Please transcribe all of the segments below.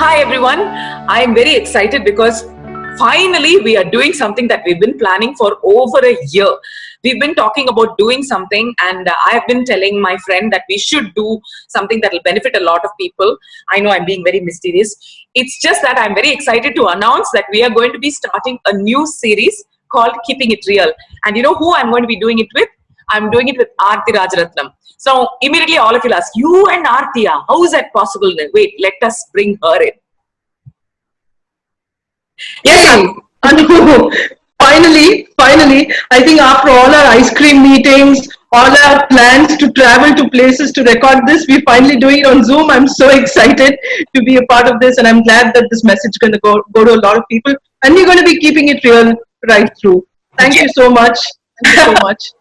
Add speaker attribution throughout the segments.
Speaker 1: Hi everyone. I am very excited because finally we are doing something that we've been planning for over a year. We've been talking about doing something, and I've been telling my friend that we should do something that will benefit a lot of people. I know I'm being very mysterious. It's just that I'm very excited to announce that we are going to be starting a new series called Keeping It Real. And you know who I'm going to be doing it with? I'm doing it with Aarti Rajaratnam. So immediately all of you will ask, you and Aarti, how is that possible? Wait, let us bring her in.
Speaker 2: Yes, Anu, finally, I think after all our ice cream meetings, all our plans to travel to places to record this, we're finally doing it on Zoom. I'm so excited to be a part of this, and I'm glad that this message is going to go to a lot of people, and we're going to be keeping it real right through. Thank you so much. Thank you so much.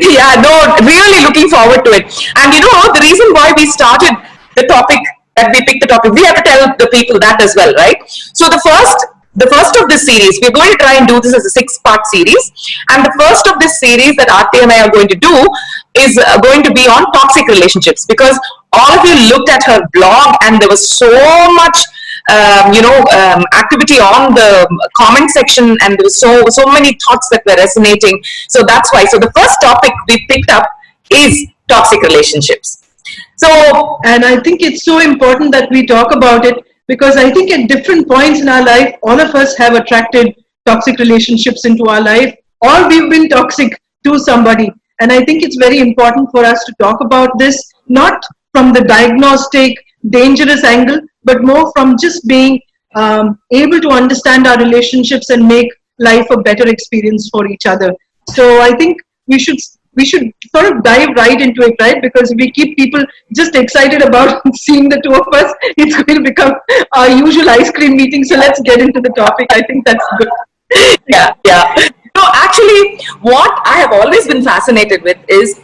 Speaker 1: Yeah, no, really looking forward to it. And you know, the reason why we started the topic, that we picked the topic, we have to tell the people that as well, right? So the first of this series, we're going to try and do this as a 6-part series. And the first of this series that Aarti and I are going to do is going to be on toxic relationships, because all of you looked at her blog and there was so much activity on the comment section, and there was so many thoughts that were resonating. So that's why. So the first topic we picked up is toxic relationships.
Speaker 2: So, and I think it's so important that we talk about it, because I think at different points in our life, all of us have attracted toxic relationships into our life, or we've been toxic to somebody. And I think it's very important for us to talk about this, not from the diagnostic, dangerous angle, but more from just being able to understand our relationships and make life a better experience for each other. So I think we should sort of dive right into it, right? Because if we keep people just excited about seeing the two of us, it's going to become our usual ice cream meeting. So let's get into the topic. I think that's good.
Speaker 1: Yeah. So actually, what I have always been fascinated with is,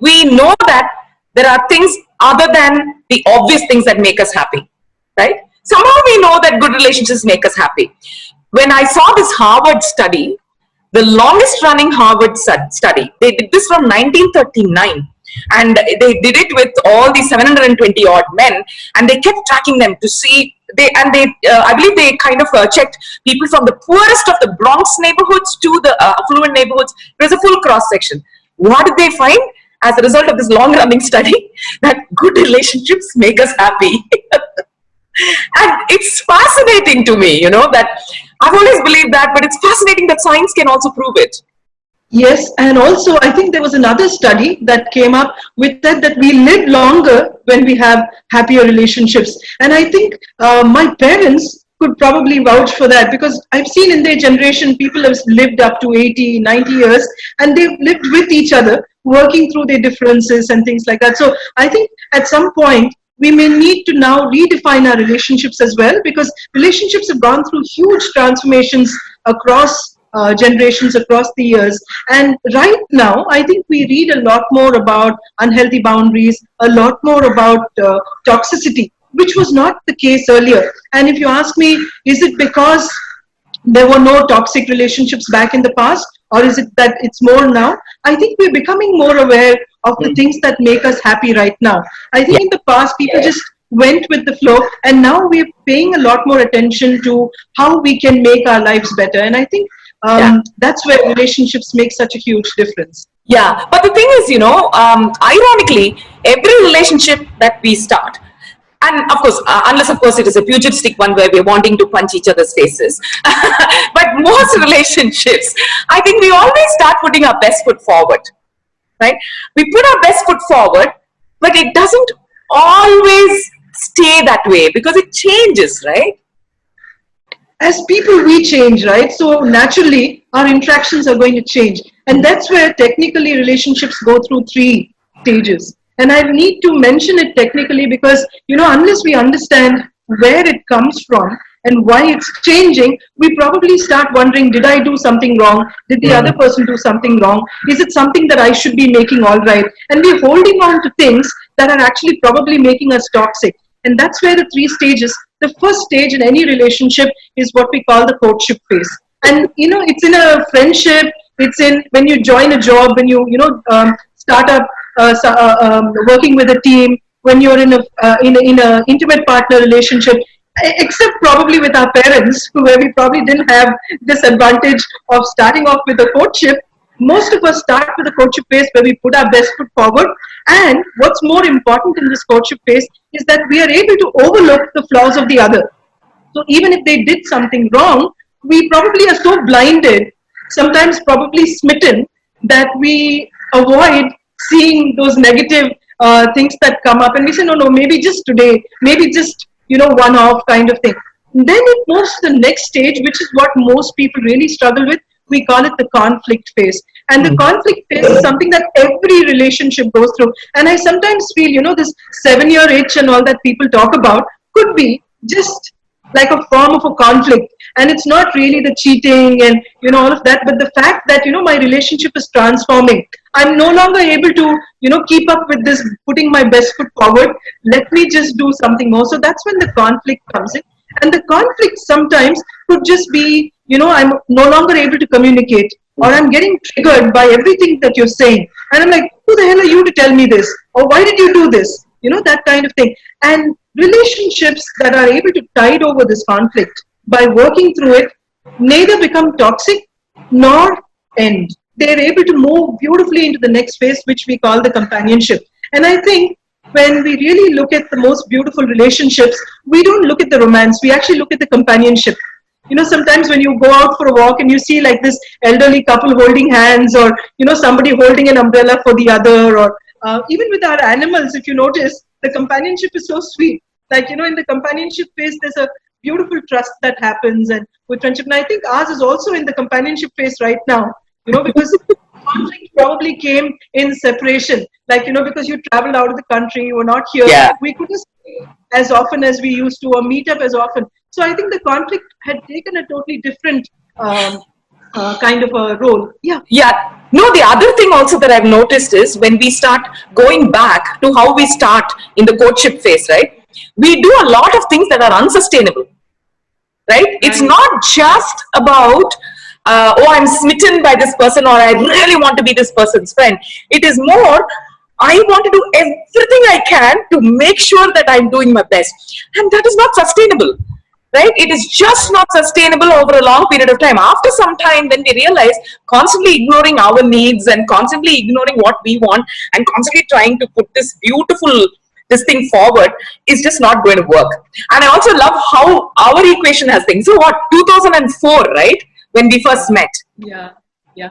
Speaker 1: we know that there are things other than the obvious things that make us happy, right? Somehow we know that good relationships make us happy. When I saw this Harvard study, the longest running Harvard study, they did this from 1939, and they did it with all these 720 odd men, and they kept tracking them to see, I believe they kind of checked people from the poorest of the Bronx neighborhoods to the affluent neighborhoods. It was a full cross section. What did they find as a result of this long running study? That good relationships make us happy. And it's fascinating to me, that I've always believed that, but it's fascinating that science can also prove it.
Speaker 2: Yes, and also I think there was another study that came up with that we live longer when we have happier relationships. And I think my parents could probably vouch for that, because I've seen in their generation people have lived up to 80, 90 years, and they've lived with each other, working through their differences and things like that. So I think at some point, we may need to now redefine our relationships as well, because relationships have gone through huge transformations across generations, across the years. And right now, I think we read a lot more about unhealthy boundaries, a lot more about toxicity, which was not the case earlier. And if you ask me, is it because there were no toxic relationships back in the past, or is it that it's more now? I think we're becoming more aware of the things that make us happy right now. I think in the past, people just went with the flow, and now we're paying a lot more attention to how we can make our lives better. And I think that's where relationships make such a huge difference.
Speaker 1: Yeah, but the thing is, ironically, every relationship that we start, and of course, unless of course it is a pugilistic one where we're wanting to punch each other's faces, but most relationships, I think we always start putting our best foot forward, right? We put our best foot forward, but it doesn't always stay that way, because it changes, right?
Speaker 2: As people, we change, right? So naturally, our interactions are going to change. And that's where technically relationships go through 3 stages. And I need to mention it technically because, unless we understand where it comes from and why it's changing, we probably start wondering, did I do something wrong? Did the other person do something wrong? Is it something that I should be making all right? And we're holding on to things that are actually probably making us toxic. And that's where the 3 stages, the first stage in any relationship is what we call the courtship phase. And, it's in a friendship, it's in when you join a job, when you, start up working with a team, when you're in a intimate partner relationship. except probably with our parents, where we probably didn't have this advantage of starting off with a courtship. Most of us start with a courtship phase where we put our best foot forward. And what's more important in this courtship phase is that we are able to overlook the flaws of the other. So even if they did something wrong, we probably are so blinded, sometimes probably smitten, that we avoid seeing those negative things that come up, and we say, no, no, maybe just today, maybe just one off kind of thing. Then it moves to the next stage, which is what most people really struggle with. We call it the conflict phase. And the conflict phase is something that every relationship goes through. And I sometimes feel, this 7-year itch and all that people talk about could be just like a form of a conflict. And it's not really the cheating and, all of that, but the fact that, my relationship is transforming. I'm no longer able to, keep up with this, putting my best foot forward. Let me just do something more. So that's when the conflict comes in. And the conflict sometimes could just be, I'm no longer able to communicate, or I'm getting triggered by everything that you're saying. And I'm like, who the hell are you to tell me this? Or why did you do this? That kind of thing. And relationships that are able to tide over this conflict by working through it neither become toxic nor end. They're able to move beautifully into the next phase, which we call the companionship. And I think when we really look at the most beautiful relationships, we don't look at the romance, we actually look at the companionship. Sometimes when you go out for a walk and you see like this elderly couple holding hands, or, somebody holding an umbrella for the other, or even with our animals, if you notice, the companionship is so sweet. Like, in the companionship phase, there's a beautiful trust that happens, and with friendship. And I think ours is also in the companionship phase right now, because conflict probably came in separation. Like, because you traveled out of the country, you were not here.
Speaker 1: Yeah.
Speaker 2: We couldn't see as often as we used to, or meet up as often. So I think the conflict had taken a totally different kind of a role. Yeah.
Speaker 1: Yeah. No, the other thing also that I've noticed is when we start going back to how we start in the courtship phase, right? We do a lot of things that are unsustainable, right? It's not just about, I'm smitten by this person, or I really want to be this person's friend. It is more, I want to do everything I can to make sure that I'm doing my best. And that is not sustainable. Right? It is just not sustainable over a long period of time. After some time, when we realize constantly ignoring our needs and constantly ignoring what we want and constantly trying to put this thing forward is just not going to work. And I also love how our equation has things. So what, 2004, right? When we first met.
Speaker 2: Yeah. Yeah.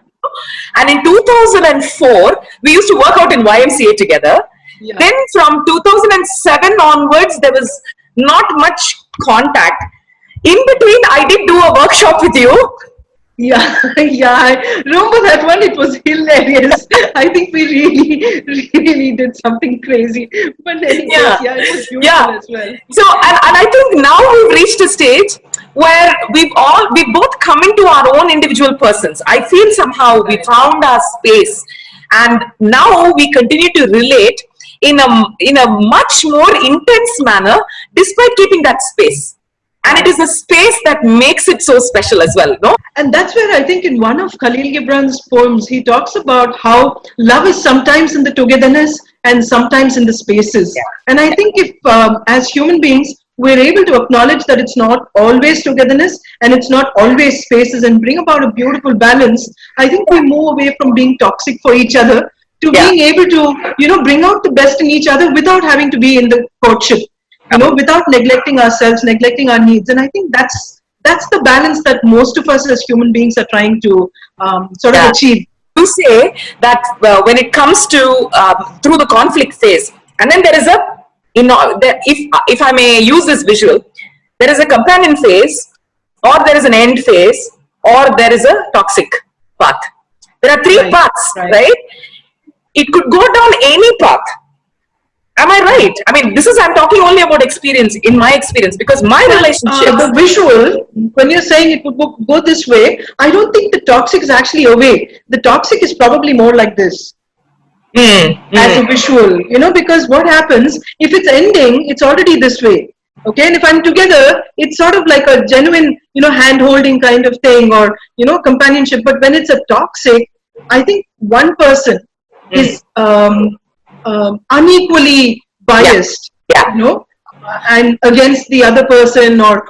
Speaker 1: And in 2004, we used to work out in YMCA together. Yeah. Then from 2007 onwards, there was not much contact. In between, I did do a workshop with you.
Speaker 2: Yeah, yeah, I remember that one. It was hilarious. I think we really did something crazy. But anyways, yeah, it was beautiful as well.
Speaker 1: So, and I think now we've reached a stage where we both come into our own individual persons. I feel somehow we found our space, and now we continue to relate in a much more intense manner, despite keeping that space. And it is a space that makes it so special as well, no?
Speaker 2: And that's where I think in one of Khalil Gibran's poems, he talks about how love is sometimes in the togetherness and sometimes in the spaces. Yeah. And I think if, as human beings, we're able to acknowledge that it's not always togetherness and it's not always spaces, and bring about a beautiful balance, I think we move away from being toxic for each other to being able to, bring out the best in each other without having to be in the courtship. Without neglecting ourselves, neglecting our needs. And I think that's the balance that most of us as human beings are trying to sort of achieve.
Speaker 1: You say that when it comes to through the conflict phase, and then there is if I may use this visual, there is a companion phase, or there is an end phase, or there is a toxic path. There are three paths, right? It could go down any path. Am I right? I mean, I'm talking only about experience, in my experience, because my relationship.
Speaker 2: The visual, when you're saying it would go this way, I don't think the toxic is actually away. The toxic is probably more like this. As a visual, because what happens, if it's ending, it's already this way. Okay, and if I'm together, it's sort of like a genuine, hand-holding kind of thing, or, companionship. But when it's a toxic, I think one person is unequally biased, and against the other person, or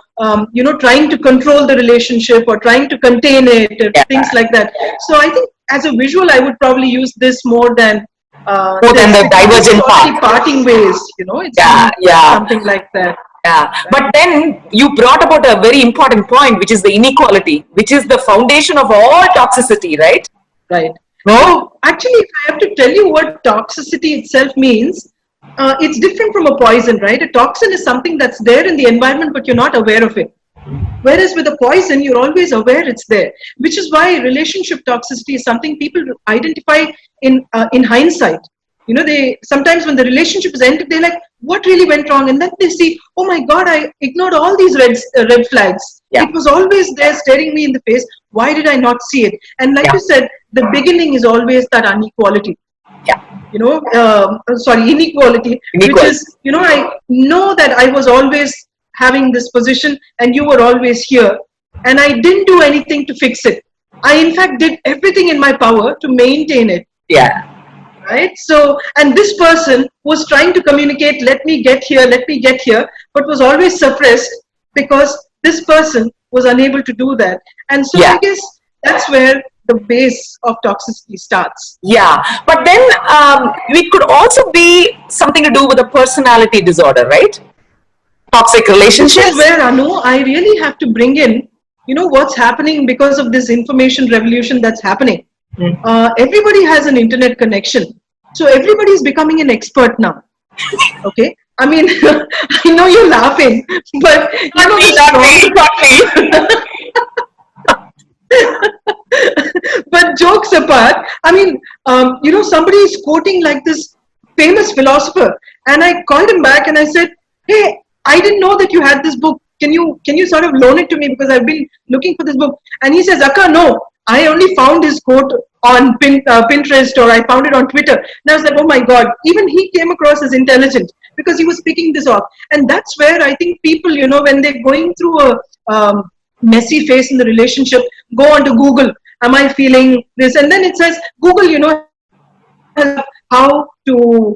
Speaker 2: trying to control the relationship or trying to contain it, things like that. So I think as a visual, I would probably use this more than
Speaker 1: More than
Speaker 2: this,
Speaker 1: the
Speaker 2: because this is
Speaker 1: divergent
Speaker 2: already
Speaker 1: path.
Speaker 2: parting ways. It's
Speaker 1: Yeah, yeah.
Speaker 2: something like that.
Speaker 1: Yeah, but then you brought about a very important point, which is the inequality, which is the foundation of all toxicity, right?
Speaker 2: Right.
Speaker 1: No?
Speaker 2: So actually, if I have to tell you what toxicity itself means, it's different from a poison, right? A toxin is something that's there in the environment, but you're not aware of it. Whereas with a poison, you're always aware it's there, which is why relationship toxicity is something people identify in hindsight. They sometimes, when the relationship is ended, they're like, "What really went wrong?" And then they see, "Oh my God, I ignored all these red flags.
Speaker 1: Yeah.
Speaker 2: It was always there, staring me in the face. Why did I not see it?" And like
Speaker 1: Yeah.
Speaker 2: you said, the beginning is always that inequality.
Speaker 1: Yeah.
Speaker 2: Inequality, which
Speaker 1: Inequality.
Speaker 2: is, I know that I was always having this position and you were always here, and I didn't do anything to fix it. I, in fact, did everything in my power to maintain it.
Speaker 1: Yeah.
Speaker 2: Right? So, and this person was trying to communicate, let me get here, but was always suppressed because this person was unable to do that. And so
Speaker 1: Yeah.
Speaker 2: I guess that's where the base of toxicity starts.
Speaker 1: Yeah, but then it could also be something to do with a personality disorder, right? Toxic
Speaker 2: This
Speaker 1: relationships.
Speaker 2: is where, Anu, I really have to bring in, what's happening because of this information revolution that's happening. Everybody has an internet connection. So everybody is becoming an expert now. Okay? I mean, I know you're laughing, but
Speaker 1: Not me, not me, not me.
Speaker 2: but jokes apart, I mean, somebody is quoting like this famous philosopher, and I called him back and I said, "Hey, I didn't know that you had this book. Can you sort of loan it to me, because I've been looking for this book?" And he says, "Akka, no, I only found his quote on Pinterest, or I found it on Twitter." And I was like, "Oh my God!" Even he came across as intelligent because he was picking this off. And that's where I think people, when they're going through a messy phase in the relationship, go onto Google. Am I feeling this? And then it says Google, how to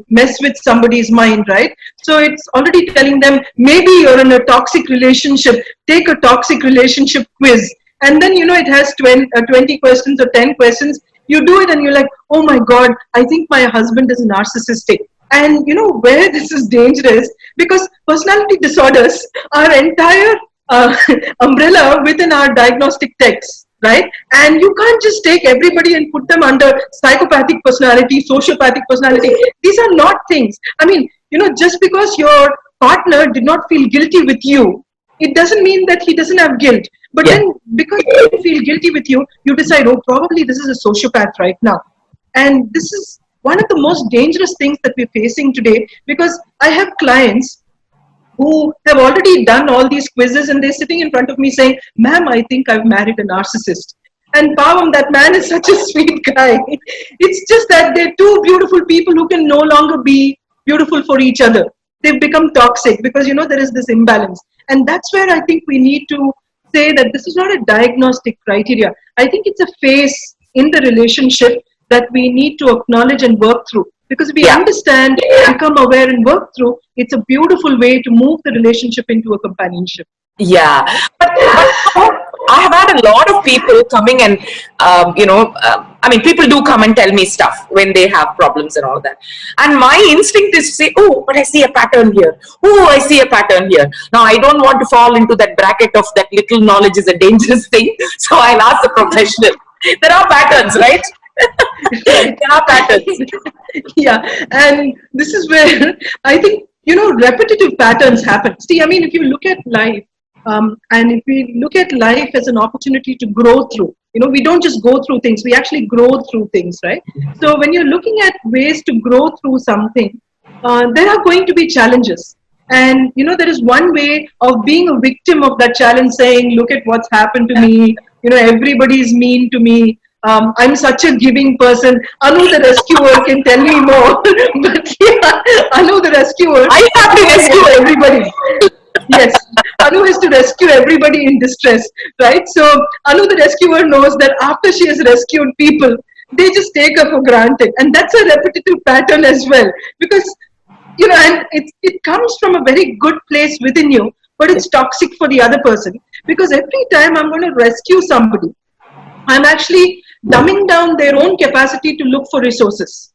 Speaker 2: mess with somebody's mind, right? So it's already telling them, maybe you're in a toxic relationship, take a toxic relationship quiz. And then, it has 20 questions or 10 questions. You do it and you're like, "Oh my God, I think my husband is narcissistic." And where this is dangerous, because personality disorders are entire umbrella within our diagnostic text, right? And you can't just take everybody and put them under psychopathic personality, sociopathic personality. These are not things. I mean, just because your partner did not feel guilty with you, it doesn't mean that he doesn't have guilt. But
Speaker 1: Yeah.
Speaker 2: then, because he didn't feel guilty with you, you decide, "Oh, probably this is a sociopath right now." And this is one of the most dangerous things that we're facing today, because I have clients who have already done all these quizzes and they're sitting in front of me saying, "Ma'am, I think I've married a narcissist." And Pavam, that man is such a sweet guy. It's just that they're two beautiful people who can no longer be beautiful for each other. They've become toxic because, there is this imbalance. And that's where I think we need to say that this is not a diagnostic criteria. I think it's a phase in the relationship that we need to acknowledge and work through. Because if we
Speaker 1: Yeah.
Speaker 2: understand, become aware and work through, it's a beautiful way to move the relationship into a companionship.
Speaker 1: Yeah, but I have had a lot of people coming and, I mean, people do come and tell me stuff when they have problems and all that. And my instinct is to say, "Oh, but I see a pattern here. Oh, I see a pattern here." Now, I don't want to fall into that bracket of that little knowledge is a dangerous thing. So I'll ask the professional. There are patterns, right? There are patterns.
Speaker 2: Yeah, and this is where I think, repetitive patterns happen. See, I mean, if you look at life, and if we look at life as an opportunity to grow through, we don't just go through things, we actually grow through things, right? So when you're looking at ways to grow through something, there are going to be challenges. And, there is one way of being a victim of that challenge, saying, "Look at what's happened to me. Everybody's mean to me. I'm such a giving person." Anu the rescuer can tell me more. But yeah, Anu the rescuer.
Speaker 1: I have to rescue
Speaker 2: everybody. Yes, Anu has to rescue everybody in distress, right? So Anu the rescuer knows that after she has rescued people, they just take her for granted. And that's a repetitive pattern as well. Because and it comes from a very good place within you, but it's toxic for the other person, because every time I'm going to rescue somebody, I'm actually dumbing down their own capacity to look for resources,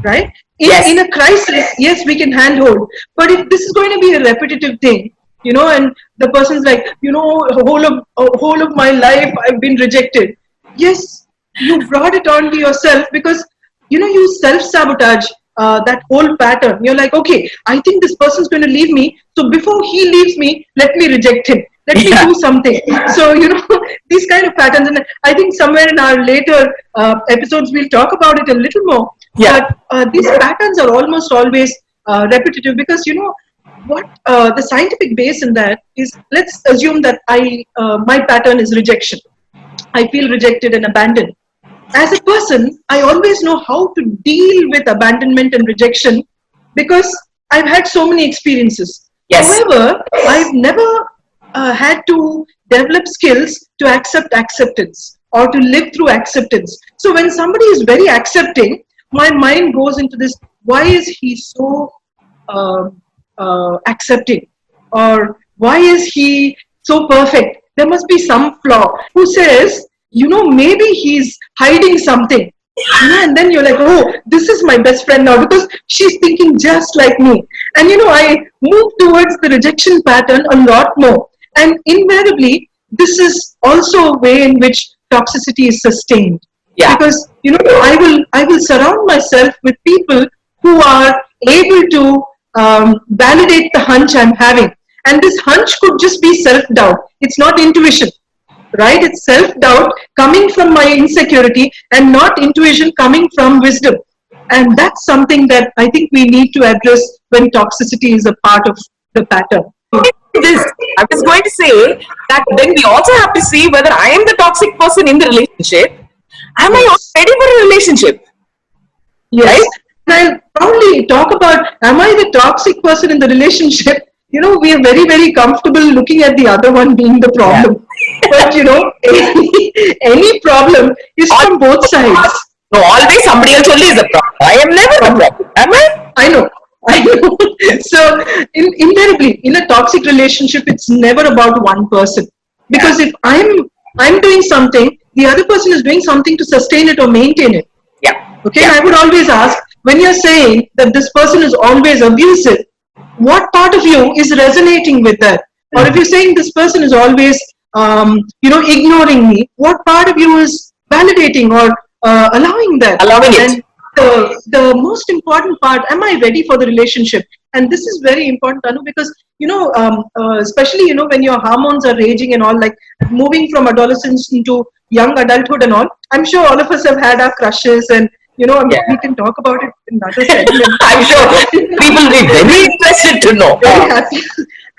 Speaker 2: right? In
Speaker 1: Yes.
Speaker 2: a crisis, yes, we can handhold, but if this is going to be a repetitive thing, and the person's like, whole of my life I've been rejected. Yes, you brought it on to yourself, because you self-sabotage that whole pattern. You're like, okay, I think this person's going to leave me, so before he leaves me, let me reject him, let me
Speaker 1: Yeah.
Speaker 2: do something. So these kind of patterns, and I think somewhere in our later episodes we'll talk about it a little more.
Speaker 1: Yeah.
Speaker 2: But these patterns are almost always repetitive, because what the scientific base in that is, let's assume that my pattern is rejection. I feel rejected and abandoned. As a person, I always know how to deal with abandonment and rejection, because I've had so many experiences.
Speaker 1: Yes.
Speaker 2: However, I've never had to develop skills to accept acceptance, or to live through acceptance. So when somebody is very accepting, my mind goes into this: why is he so accepting? Or why is he so perfect? There must be some flaw. Who says, maybe he's hiding something. And then you're like, oh, this is my best friend now, because she's thinking just like me. And I move towards the rejection pattern a lot more. And invariably, this is also a way in which toxicity is sustained.
Speaker 1: Yeah.
Speaker 2: Because I will surround myself with people who are able to validate the hunch I'm having. And this hunch could just be self-doubt. It's not intuition, right? It's self-doubt coming from my insecurity, and not intuition coming from wisdom. And that's something that I think we need to address when toxicity is a part of the pattern.
Speaker 1: This, I was going to say that then we also have to see whether I am the toxic person in the relationship. Am I
Speaker 2: Yes.
Speaker 1: ready for a relationship?
Speaker 2: Yes.
Speaker 1: Right?
Speaker 2: And I'll probably talk about, am I the toxic person in the relationship? We are very, very comfortable looking at the other one being the problem. But, any problem is from both sides.
Speaker 1: No, always somebody else only is a problem. I am never a problem. Am I?
Speaker 2: I know. I know. So, invariably, in a toxic relationship, it's never about one person. Because if I'm doing something, the other person is doing something to sustain it or maintain it.
Speaker 1: Yeah.
Speaker 2: Okay,
Speaker 1: Yeah.
Speaker 2: I would always ask, when you're saying that this person is always abusive, what part of you is resonating with that? Or if you're saying this person is always, ignoring me, what part of you is validating or allowing that?
Speaker 1: Allowing it.
Speaker 2: And the most important part, am I ready for the relationship? And this is very important, Anu, because especially when your hormones are raging and all, like moving from adolescence into young adulthood and all. I'm sure all of us have had our crushes, and we can talk about it in another segment.
Speaker 1: I'm sure people will be very interested to know.
Speaker 2: Very happy.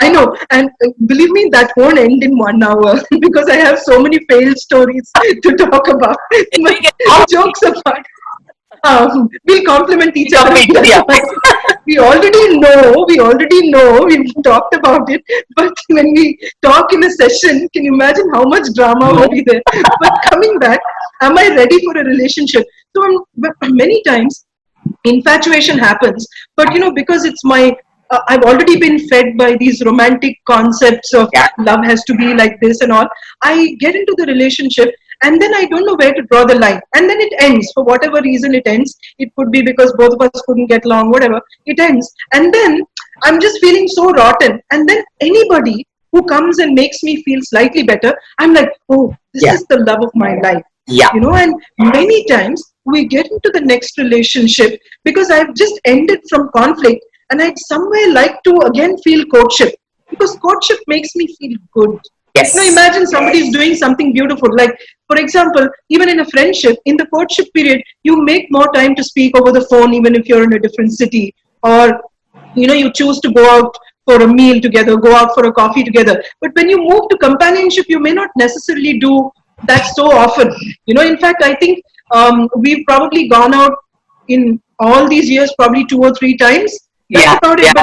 Speaker 2: I know, and believe me, that won't end in 1 hour because I have so many failed stories to talk about. But jokes apart, we'll compliment each other.
Speaker 1: Yeah.
Speaker 2: We already know, we've talked about it, but when we talk in a session, can you imagine how much drama will be there? But coming back, am I ready for a relationship? So many times, infatuation happens, but because it's my I've already been fed by these romantic concepts of love has to be like this and all. I get into the relationship, and then I don't know where to draw the line, and then it ends for whatever reason. It ends. It could be because both of us couldn't get along, whatever. It ends, and then I'm just feeling so rotten. And then anybody who comes and makes me feel slightly better, I'm like, oh, this is the love of my life.
Speaker 1: Yeah.
Speaker 2: And many times we get into the next relationship because I've just ended from conflict, and I'd somewhere like to again feel courtship, because courtship makes me feel good.
Speaker 1: Yes.
Speaker 2: Now imagine somebody's doing something beautiful. Like, for example, even in a friendship, in the courtship period, you make more time to speak over the phone, even if you're in a different city, or you choose to go out for a meal together, go out for a coffee together. But when you move to companionship, you may not necessarily do that so often. In fact, I think we've probably gone out in all these years probably 2 or 3 times. That's about it.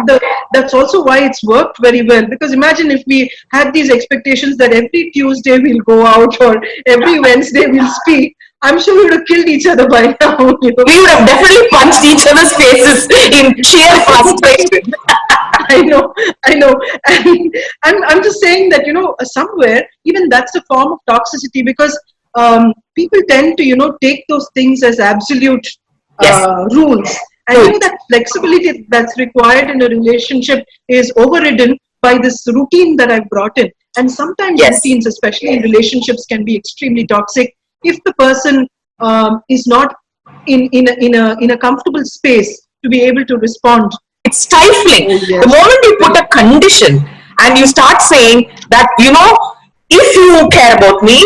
Speaker 2: But that's also why it's worked very well. Because imagine if we had these expectations that every Tuesday we'll go out or every Wednesday we'll speak. I'm sure we would have killed each other by now. You know?
Speaker 1: We would have definitely punched each other's faces in sheer frustration.
Speaker 2: I know, I know. And I'm just saying that, somewhere, even that's a form of toxicity because people tend to, take those things as absolute
Speaker 1: Yes.
Speaker 2: rules. And that flexibility that's required in a relationship is overridden by this routine that I've brought in. And sometimes
Speaker 1: Yes.
Speaker 2: routines, especially in relationships, can be extremely toxic if the person is not in a comfortable space to be able to respond.
Speaker 1: It's stifling.
Speaker 2: Oh, yes.
Speaker 1: The moment you put a condition and you start saying that, if you care about me,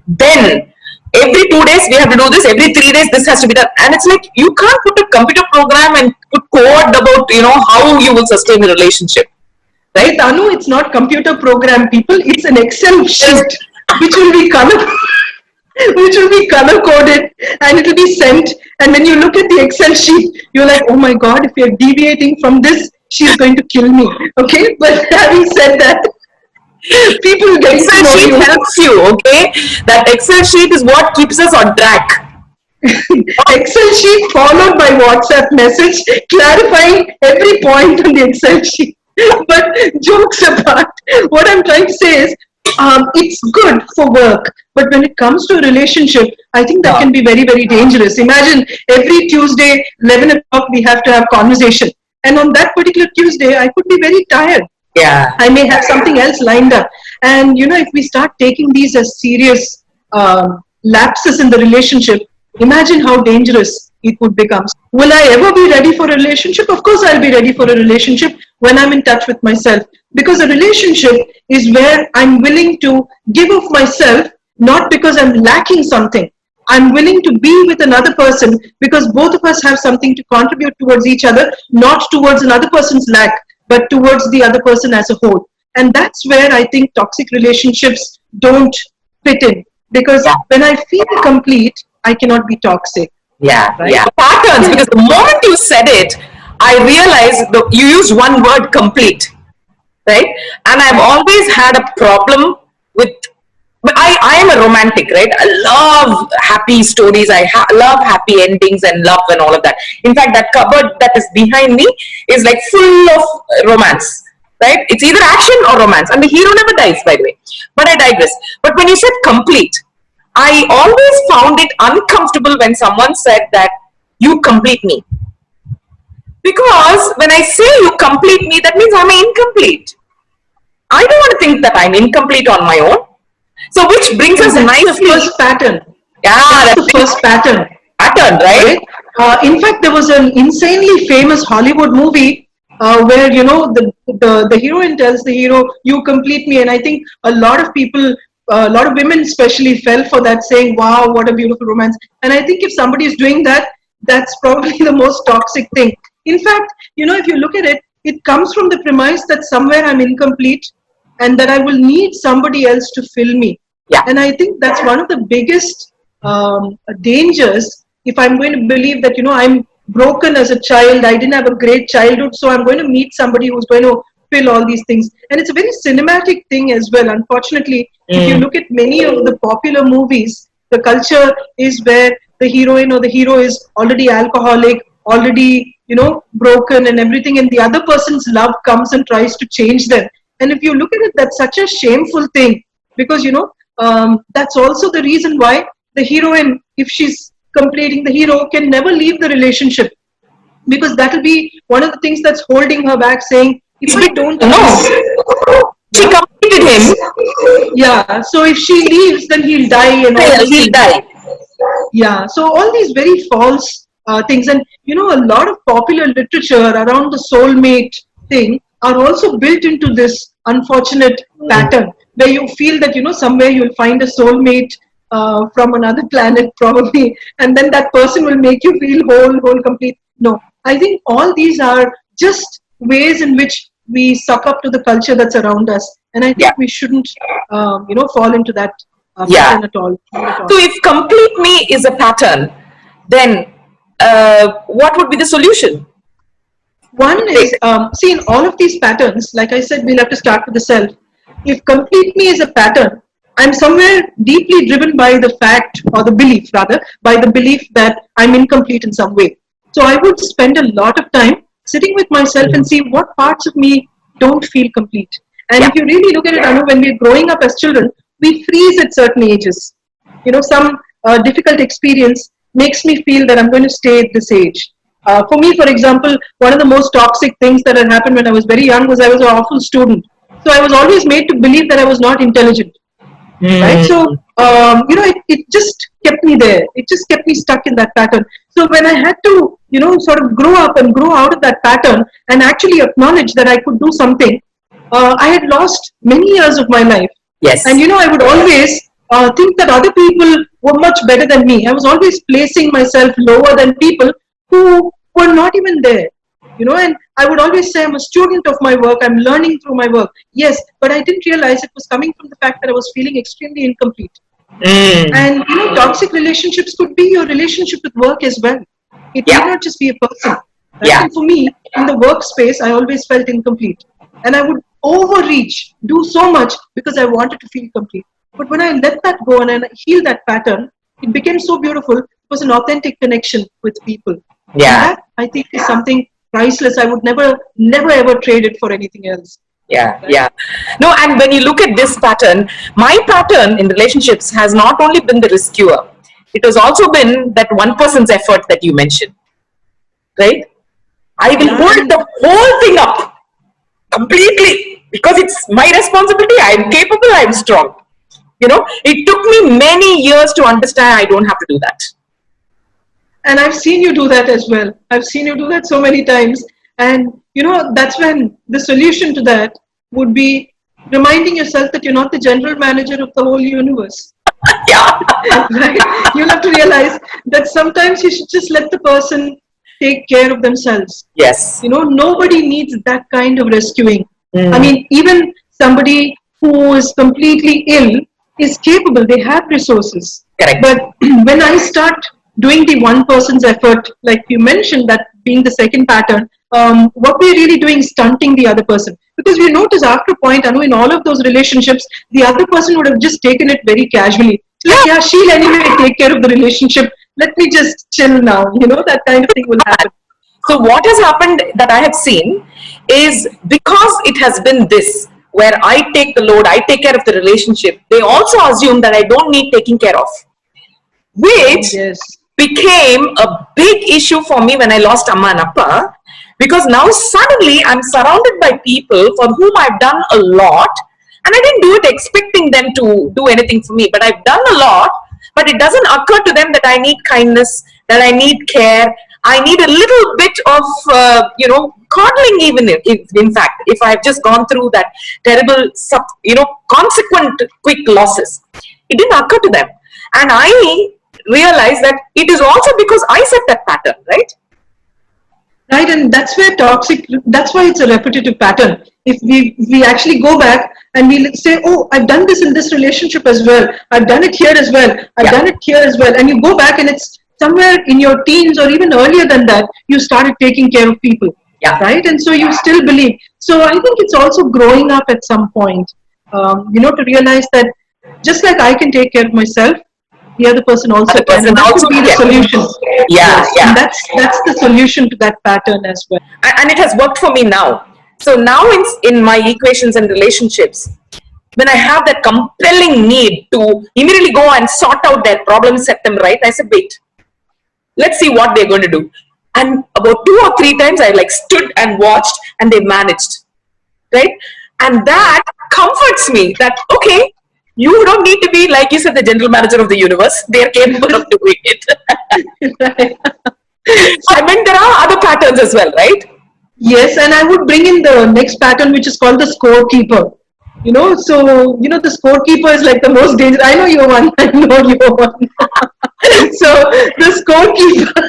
Speaker 1: then every 2 days we have to do this, every 3 days this has to be done. And it's like, you can't put a computer program and put code about, how you will sustain a relationship.
Speaker 2: Right, Anu, it's not computer program, people. It's an Excel sheet which will be color coded and it will be sent. And when you look at the Excel sheet, you're like, oh my God, if you're deviating from this, she's going to kill me. Okay, but having said that, people get
Speaker 1: Excel
Speaker 2: to know
Speaker 1: sheet
Speaker 2: you.
Speaker 1: helps you, okay? That Excel sheet is what keeps us on track.
Speaker 2: Excel sheet followed by WhatsApp message clarifying every point on the Excel sheet. But jokes apart, what I'm trying to say is it's good for work, but when it comes to a relationship, I think that can be very, very dangerous. Imagine every Tuesday, 11 o'clock, we have to have conversation. And on that particular Tuesday, I could be very tired.
Speaker 1: Yeah.
Speaker 2: I may have something else lined up. And, if we start taking these as serious lapses in the relationship, imagine how dangerous it would become. Will I ever be ready for a relationship? Of course, I'll be ready for a relationship when I'm in touch with myself. Because a relationship is where I'm willing to give of myself, not because I'm lacking something. I'm willing to be with another person because both of us have something to contribute towards each other, not towards another person's lack, but towards the other person as a whole. And that's where I think toxic relationships don't fit in. Because when I feel complete, I cannot be toxic.
Speaker 1: Yeah,
Speaker 2: Right?
Speaker 1: yeah. Patterns, because the moment you said it, I realized you used one word, complete, right? And I've always had a problem with, but I am a romantic, right? I love happy stories. I love happy endings and love and all of that. In fact, that cupboard that is behind me is like full of romance, right? It's either action or romance. And the hero never dies, by the way. But I digress. But when you said complete, I always found it uncomfortable when someone said that you complete me. Because when I say you complete me, that means I'm incomplete. I don't want to think that I'm incomplete on my own. So which brings us
Speaker 2: That's
Speaker 1: nicely.
Speaker 2: the first pattern.
Speaker 1: Yeah,
Speaker 2: That's the first pattern.
Speaker 1: pattern, right?
Speaker 2: In fact, there was an insanely famous Hollywood movie where the heroine tells the hero, "You complete me," and I think a lot of people, a lot of women especially, fell for that, saying, "Wow, what a beautiful romance." And I think if somebody is doing that, that's probably the most toxic thing. In fact, if you look at it, it comes from the premise that somewhere I'm incomplete and that I will need somebody else to fill me.
Speaker 1: Yeah.
Speaker 2: And I think that's one of the biggest dangers if I'm going to believe that, I'm broken as a child, I didn't have a great childhood, so I'm going to meet somebody who's going to fill all these things. And it's a very cinematic thing as well. Unfortunately, if you look at many of the popular movies, the culture is where the heroine or the hero is already alcoholic, already, broken and everything, and the other person's love comes and tries to change them. And if you look at it, that's such a shameful thing because, that's also the reason why the heroine, if she's completing the hero, can never leave the relationship because that will be one of the things that's holding her back, saying, if I don't
Speaker 1: She completed him.
Speaker 2: Yeah, so if she leaves, then he'll die and all.
Speaker 1: He'll die.
Speaker 2: Yeah, so all these very false things, and a lot of popular literature around the soulmate thing are also built into this unfortunate pattern where you feel that somewhere you'll find a soulmate from another planet probably, and then that person will make you feel whole, complete. No, I think all these are just ways in which we suck up to the culture that's around us, and I think we shouldn't, fall into that pattern at all.
Speaker 1: So if complete me is a pattern, then what would be the solution?
Speaker 2: One is, see, in all of these patterns, like I said, we'll have to start with the self. If complete me is a pattern, I'm somewhere deeply driven by the fact, or the belief rather, by the belief that I'm incomplete in some way. So I would spend a lot of time sitting with myself and see what parts of me don't feel complete. And
Speaker 1: Yeah.
Speaker 2: if you really look at it, Anu, when we're growing up as children, we freeze at certain ages. Some difficult experience makes me feel that I'm going to stay at this age. For me, for example, one of the most toxic things that had happened when I was very young was I was an awful student. So I was always made to believe that I was not intelligent, right? So,
Speaker 1: Mm.
Speaker 2: it just kept me there. It just kept me stuck in that pattern. So when I had to, sort of grow up and grow out of that pattern and actually acknowledge that I could do something, I had lost many years of my life.
Speaker 1: Yes.
Speaker 2: And I would always think that other people were much better than me. I was always placing myself lower than people who were not even there. And I would always say I'm a student of my work, I'm learning through my work. Yes, but I didn't realize it was coming from the fact that I was feeling extremely incomplete.
Speaker 1: Mm.
Speaker 2: And toxic relationships could be your relationship with work as well. It
Speaker 1: Yeah.
Speaker 2: may not just be a person. Right?
Speaker 1: Yeah.
Speaker 2: And for me, in the workspace, I always felt incomplete. And I would overreach, do so much because I wanted to feel complete. But when I let that go and I healed that pattern, it became so beautiful. It was an authentic connection with people. And
Speaker 1: Yeah.
Speaker 2: that, I think, is something priceless. I would never, never ever trade it for anything else.
Speaker 1: Yeah, yeah. No, and when you look at this pattern, my pattern in relationships has not only been the rescuer, it has also been that one person's effort that you mentioned, right? I will hold the whole thing up completely because it's my responsibility. I'm capable, I'm strong. It took me many years to understand I don't have to do that.
Speaker 2: And I've seen you do that as well. I've seen you do that so many times. And, that's when the solution to that would be reminding yourself that you're not the general manager of the whole universe.
Speaker 1: Yeah.
Speaker 2: Right? You'll have to realize that sometimes you should just let the person take care of themselves.
Speaker 1: Yes.
Speaker 2: Nobody needs that kind of rescuing.
Speaker 1: Mm.
Speaker 2: I mean, even somebody who is completely ill is capable. They have resources.
Speaker 1: Correct.
Speaker 2: But when I start doing the one person's effort, like you mentioned, that being the second pattern, what we're really doing is stunting the other person. Because we notice after a point, Anu, in all of those relationships, the other person would have just taken it very casually. Like, yeah, she'll anyway take care of the relationship. Let me just chill now. That kind of thing will happen.
Speaker 1: So what has happened that I have seen is because it has been this, where I take the load, I take care of the relationship, they also assume that I don't need taking care of, which
Speaker 2: Yes.
Speaker 1: became a big issue for me when I lost Amma and Appa, because now suddenly I'm surrounded by people for whom I've done a lot, and I didn't do it expecting them to do anything for me, but I've done a lot, but it doesn't occur to them that I need kindness, that I need care, I need a little bit of, coddling even if, in fact, if I've just gone through that terrible, consequent quick losses. It didn't occur to them. And I realized that it is also because I set that pattern, right?
Speaker 2: Right, and that's why it's a repetitive pattern. If we actually go back and we say, oh, I've done this in this relationship as well, I've done it here as well, I've done it here as well, and you go back and it's somewhere in your teens or even earlier than that, you started taking care of people, right? And so you still believe. So I think it's also growing up at some point, to realize that just like I can take care of myself, the other person also can. And that could be the solution.
Speaker 1: Yeah,
Speaker 2: yes. And that's the solution to that pattern as well.
Speaker 1: And it has worked for me now. So now in my equations and relationships, when I have that compelling need to immediately go and sort out their problems, set them right, I said, wait, let's see what they're going to do. And about 2 or 3 times I stood and watched and they managed, right? And that comforts me that, okay, you don't need to be, like you said, the general manager of the universe. They're capable of doing it.
Speaker 2: Right.
Speaker 1: I mean, there are other patterns as well, right?
Speaker 2: Yes, and I would bring in the next pattern, which is called the scorekeeper. So, the scorekeeper is like the most dangerous. I know you're one. I know you're one. So, the scorekeeper.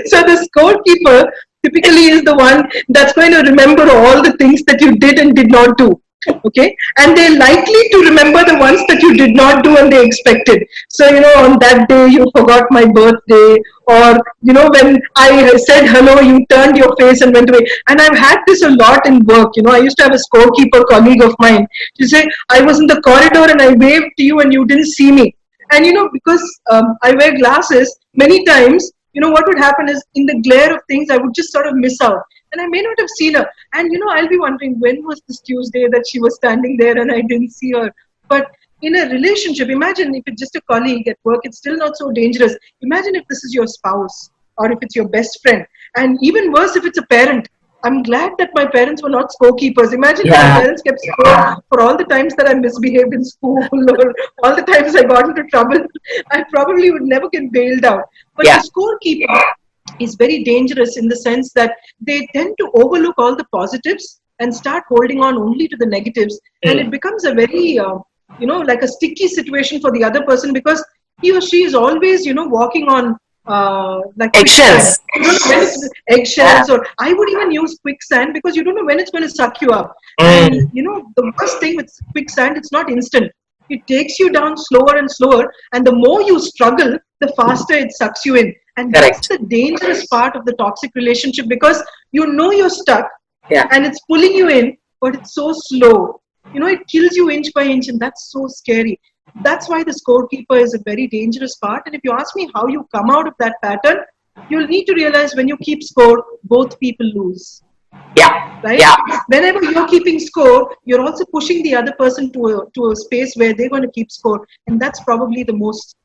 Speaker 2: So, the scorekeeper typically is the one that's going to remember all the things that you did and did not do. Okay, and they're likely to remember the ones that you did not do and they expected. So, on that day you forgot my birthday, or when I said hello, you turned your face and went away. And I've had this a lot in work. I used to have a scorekeeper colleague of mine. She say, I was in the corridor and I waved to you and you didn't see me. And because I wear glasses, many times, what would happen is, in the glare of things, I would just sort of miss out. And I may not have seen her. And, I'll be wondering, when was this Tuesday that she was standing there and I didn't see her? But in a relationship, imagine if it's just a colleague at work, it's still not so dangerous. Imagine if this is your spouse, or if it's your best friend. And even worse, if it's a parent. I'm glad that my parents were not scorekeepers. Imagine if my parents kept score for all the times that I misbehaved in school, or all the times I got into trouble. I probably would never get bailed out. But the scorekeeper is very dangerous, in the sense that they tend to overlook all the positives and start holding on only to the negatives. And it becomes a very, like a sticky situation for the other person, because he or she is always, walking on like
Speaker 1: eggshells.
Speaker 2: Eggshells, or I would even use quicksand, because you don't know when it's going to suck you up. And the worst thing with quicksand, it's not instant. It takes you down slower and slower, and the more you struggle, the faster it sucks you in. And that's the dangerous part of the toxic relationship, because you're stuck, and it's pulling you in, but it's so slow. It kills you inch by inch, and that's so scary. That's why the scorekeeper is a very dangerous part. And if you ask me how you come out of that pattern, you'll need to realize, when you keep score, both people lose. Right? Whenever you're keeping score, you're also pushing the other person to a space where they're going to keep score. And that's probably the most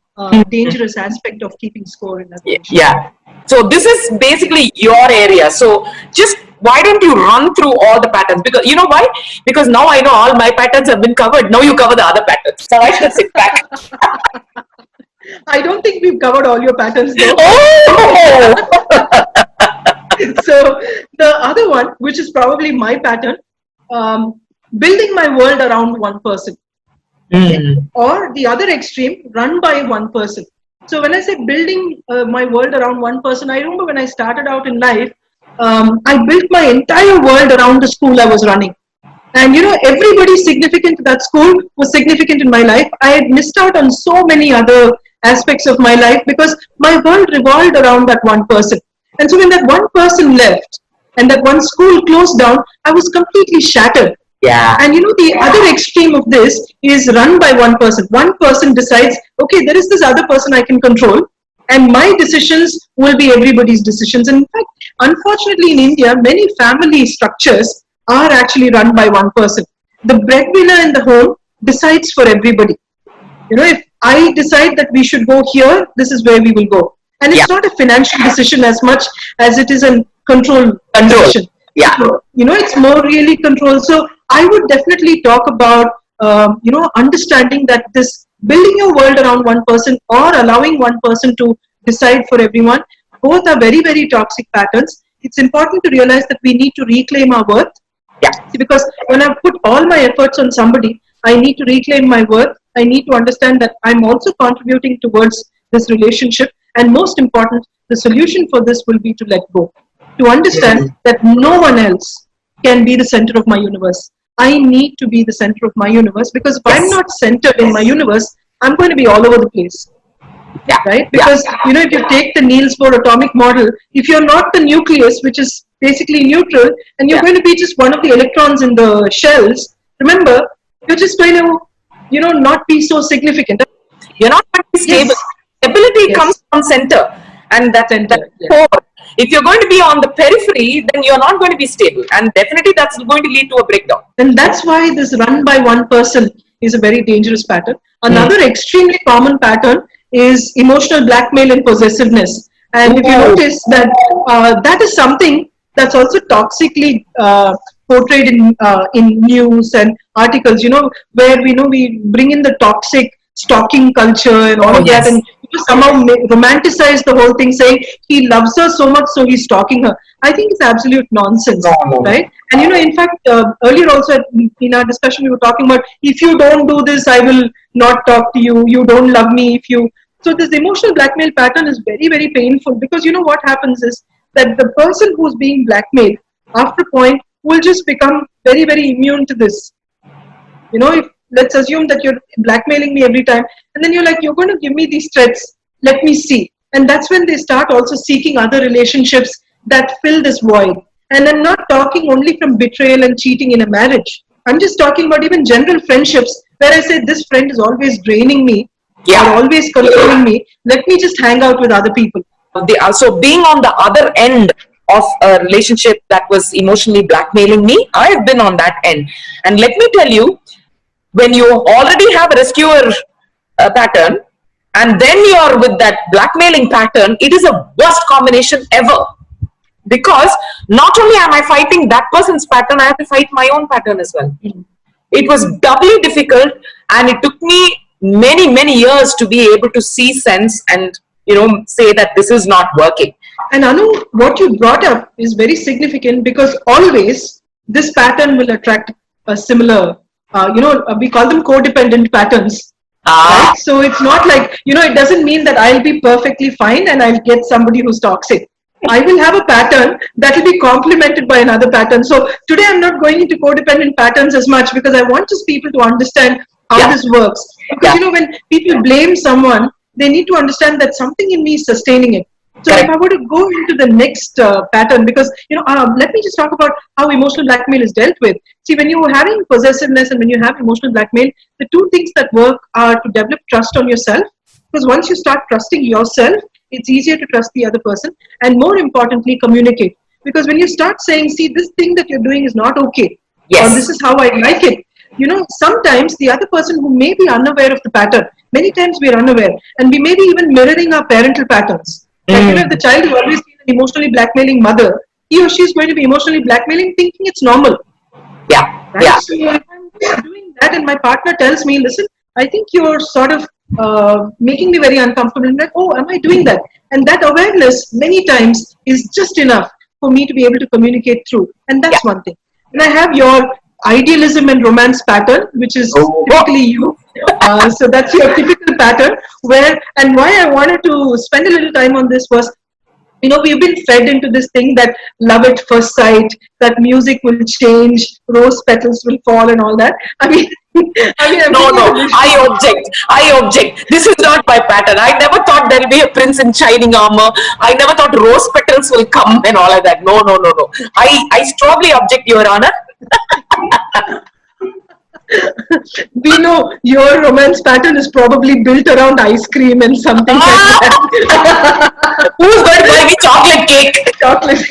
Speaker 2: dangerous aspect of keeping score in that relationship.
Speaker 1: So this is basically your area. So just, why don't you run through all the patterns? Because you know why? Because now I know all my patterns have been covered. Now you cover the other patterns. So I should sit back.
Speaker 2: I don't think we've covered all your patterns though.
Speaker 1: Oh!
Speaker 2: So the other one, which is probably my pattern, building my world around one person. Or the other extreme, run by one person. So when I say building my world around one person, I remember when I started out in life, I built my entire world around the school I was running. And everybody significant to that school was significant in my life. I had missed out on so many other aspects of my life, because my world revolved around that one person. And so when that one person left, and that one school closed down, I was completely shattered. And the other extreme of this is run by one person. One person decides, okay, there is this other person I can control, and my decisions will be everybody's decisions. And in fact, unfortunately in India, many family structures are actually run by one person. The breadwinner in the home decides for everybody. If I decide that we should go here, this is where we will go. And it's not a financial decision as much as it is a control decision. So, it's more really control. So I would definitely talk about, understanding that this building your world around one person, or allowing one person to decide for everyone, both are very, very toxic patterns. It's important to realize that we need to reclaim our worth. See, because when I put all my efforts on somebody, I need to reclaim my worth. I need to understand that I'm also contributing towards this relationship. And most important, the solution for this will be to let go. To understand that no one else can be the center of my universe. I need to be the center of my universe, because if I'm not centered in my universe, I'm going to be all over the place. Right? Because, if you take the Niels Bohr atomic model, if you're not the nucleus, which is basically neutral, and you're going to be just one of the electrons in the shells, remember, you're just going to, not be so significant.
Speaker 1: You're not going to be stable. Stability comes from center. And that's core. If you're going to be on the periphery, then you're not going to be stable. And definitely that's going to lead to a breakdown.
Speaker 2: And that's why this run by one person is a very dangerous pattern. Another extremely common pattern is emotional blackmail and possessiveness. And if you notice that that is something that's also toxically portrayed in news and articles, where we bring in the toxic stalking culture and all of that, and somehow romanticize the whole thing, saying he loves her so much, so he's stalking her. I think it's absolute nonsense, right? And in fact, earlier also in our discussion, we were talking about, if you don't do this, I will not talk to you. You don't love me if you. So this emotional blackmail pattern is very, very painful, because what happens is that the person who's being blackmailed, after a point, will just become very, very immune to this. If let's assume that you're blackmailing me every time, and then you're like, you're going to give me these threats. Let me see. And that's when they start also seeking other relationships that fill this void. And I'm not talking only from betrayal and cheating in a marriage. I'm just talking about even general friendships where I say this friend is always draining me or always controlling me. Let me just hang out with other people.
Speaker 1: So being on the other end of a relationship that was emotionally blackmailing me, I have been on that end. And let me tell you, when you already have a rescuer pattern, and then you're with that blackmailing pattern, it is a worst combination ever. Because not only am I fighting that person's pattern, I have to fight my own pattern as well. It was doubly difficult, and it took me many, many years to be able to see sense and, say that this is not working.
Speaker 2: And Anu, what you brought up is very significant, because always this pattern will attract a similar, we call them codependent patterns. Right? So it's not like, it doesn't mean that I'll be perfectly fine and I'll get somebody who's toxic. I will have a pattern that will be complemented by another pattern. So today I'm not going into codependent patterns as much, because I want just people to understand how this works. Because, when people blame someone, they need to understand that something in me is sustaining it. So if I were to go into the next pattern, because, let me just talk about how emotional blackmail is dealt with. See, when you're having possessiveness and when you have emotional blackmail, the two things that work are to develop trust on yourself. Because once you start trusting yourself, it's easier to trust the other person, and more importantly, communicate. Because when you start saying, see, this thing that you're doing is not okay, or this is how I like it, sometimes the other person who may be unaware of the pattern, many times we're unaware, and we may be even mirroring our parental patterns. Like, if the child has always been an emotionally blackmailing mother, he or she is going to be emotionally blackmailing, thinking it's normal. Right? So if I'm doing that and my partner tells me, listen, I think you're sort of making me very uncomfortable. I'm like, oh, am I doing that? And that awareness many times is just enough for me to be able to communicate through. And that's one thing. And I have your idealism and romance pattern, which is typically you. So that's your typical pattern. And why I wanted to spend a little time on this was, we've been fed into this thing that love at first sight, that music will change, rose petals will fall and all that. No, I object. This is not my pattern. I never thought there'll be a prince in shining armor. I never thought rose petals will come and all of that. No. I strongly object, Your Honor. We know your romance pattern is probably built around ice cream and something like that.
Speaker 1: Who's going to buy me chocolate cake?
Speaker 2: Chocolate.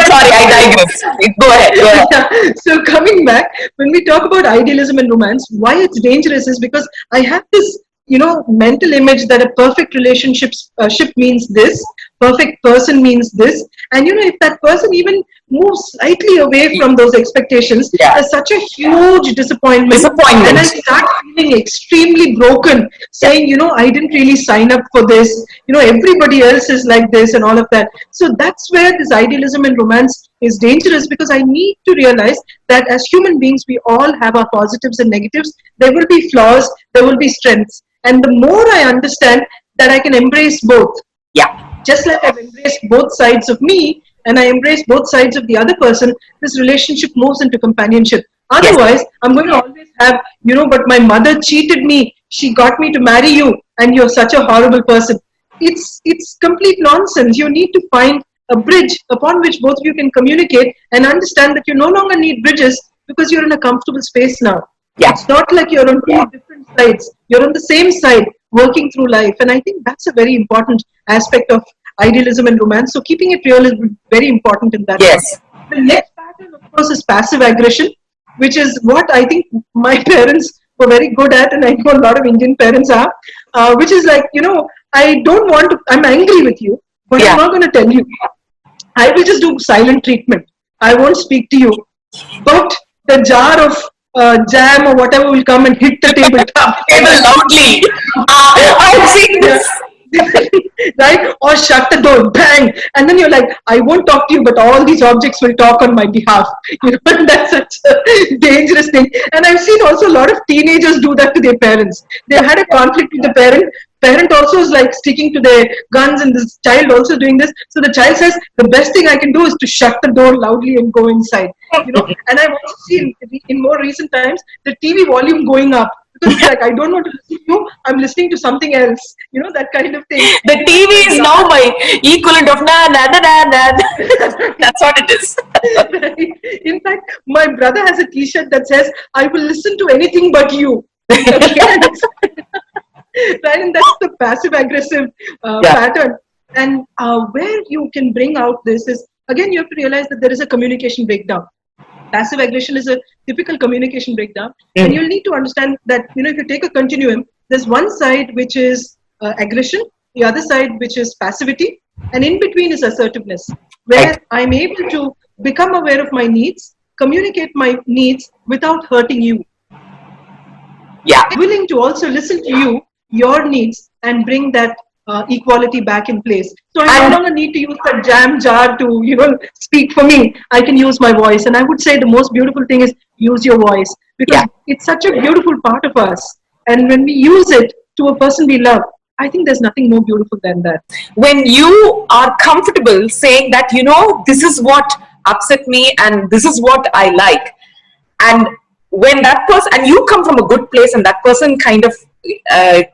Speaker 1: Sorry, I digress. Go ahead.
Speaker 2: So coming back, when we talk about idealism and romance, why it's dangerous is because I have this, mental image that a perfect relationship means this, perfect person means this. And, if that person even moves slightly away from those expectations, there's such a huge disappointment. And I start feeling extremely broken, saying, I didn't really sign up for this. Everybody else is like this and all of that. So that's where this idealism and romance is dangerous, because I need to realize that as human beings, we all have our positives and negatives. There will be flaws, there will be strengths. And the more I understand that I can embrace both, just like I've embraced both sides of me and I embrace both sides of the other person, this relationship moves into companionship. Otherwise, I'm going to always have, but my mother cheated me, she got me to marry you, and you're such a horrible person. It's complete nonsense. You need to find a bridge upon which both of you can communicate and understand that you no longer need bridges because you're in a comfortable space now. It's not like you're on two different sides. You're on the same side working through life. And I think that's a very important aspect of idealism and romance. So keeping it real is very important in that. The next pattern, of course, is passive aggression, which is what I think my parents were very good at, and I know a lot of Indian parents are, which is like, I don't want to, I'm angry with you, but I'm not going to tell you. I will just do silent treatment. I won't speak to you. But the jar of jam or whatever will come and hit the table
Speaker 1: loudly. I've seen this.
Speaker 2: Right? Or shut the door, bang, and then you're like, I won't talk to you, but all these objects will talk on my behalf. That's such a dangerous thing. And I've seen also a lot of teenagers do that to their parents. They've had a conflict with the parent, parent also is like sticking to their guns and this child also doing this. So the child says, the best thing I can do is to shut the door loudly and go inside. And I've also seen in more recent times the TV volume going up. Because it's like, I don't want to listen to you, I'm listening to something else. That kind of thing.
Speaker 1: The TV is now my equivalent of na na na na na. That's what it is.
Speaker 2: In fact, my brother has a T-shirt that says, "I will listen to anything but you." Right, and that's the passive aggressive pattern. And where you can bring out this is, again, you have to realize that there is a communication breakdown. Passive aggression is a typical communication breakdown. And you'll need to understand that, if you take a continuum, there's one side which is aggression, the other side which is passivity, and in between is assertiveness, where I'm able to become aware of my needs, communicate my needs without hurting you.
Speaker 1: Yeah.
Speaker 2: Willing to also listen to you, your needs, and bring that equality back in place. So I no longer need to use that jam jar to, speak for me. I can use my voice. And I would say the most beautiful thing is use your voice, because it's such a beautiful part of us. And when we use it to a person we love, I think there's nothing more beautiful than that.
Speaker 1: When you are comfortable saying that, this is what upset me and this is what I like. And when that person, and you come from a good place and that person kind of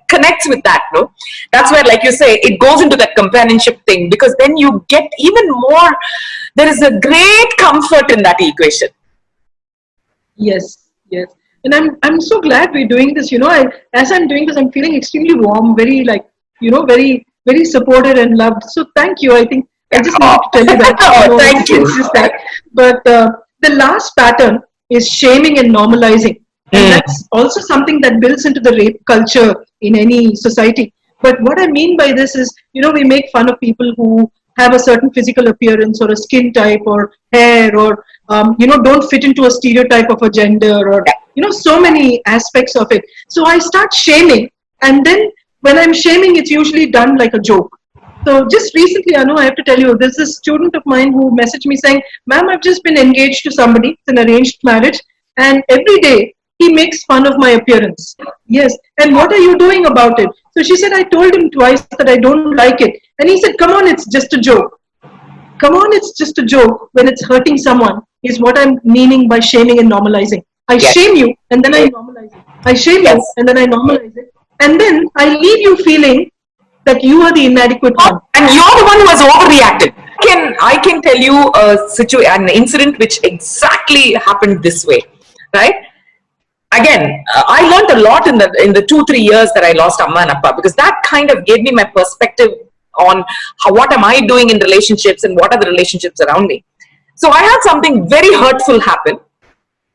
Speaker 1: connects with that, no? That's where, like you say, it goes into that companionship thing, because then you get even more, there is a great comfort in that equation.
Speaker 2: Yes. And I'm so glad we're doing this. As I'm doing this, I'm feeling extremely warm, very very, very supported and loved. So thank you. I think I just need to tell you that.
Speaker 1: Thank you.
Speaker 2: It's just that. But the last pattern is shaming and normalizing. And that's also something that builds into the rape culture in any society. But what I mean by this is, we make fun of people who have a certain physical appearance or a skin type or hair or, don't fit into a stereotype of a gender or, so many aspects of it. So I start shaming. And then when I'm shaming, it's usually done like a joke. So just recently, Anu, I have to tell you, there's a student of mine who messaged me saying, "Ma'am, I've just been engaged to somebody. It's an arranged marriage. And every day he makes fun of my appearance." Yes. "And what are you doing about it?" So she said, "I told him twice that I don't like it." And he said, "Come on, it's just a joke." Come on, it's just a joke when it's hurting someone is what I'm meaning by shaming and normalizing. I shame you and then I normalize it. I shame you and then I normalize it. And then I leave you feeling that you are the inadequate one.
Speaker 1: And you're the one who has overreacted. I can tell you an incident which exactly happened this way, right? Again, I learned a lot in the 2-3 years that I lost Amma and Appa, because that kind of gave me my perspective on what am I doing in relationships and what are the relationships around me. So I had something very hurtful happen.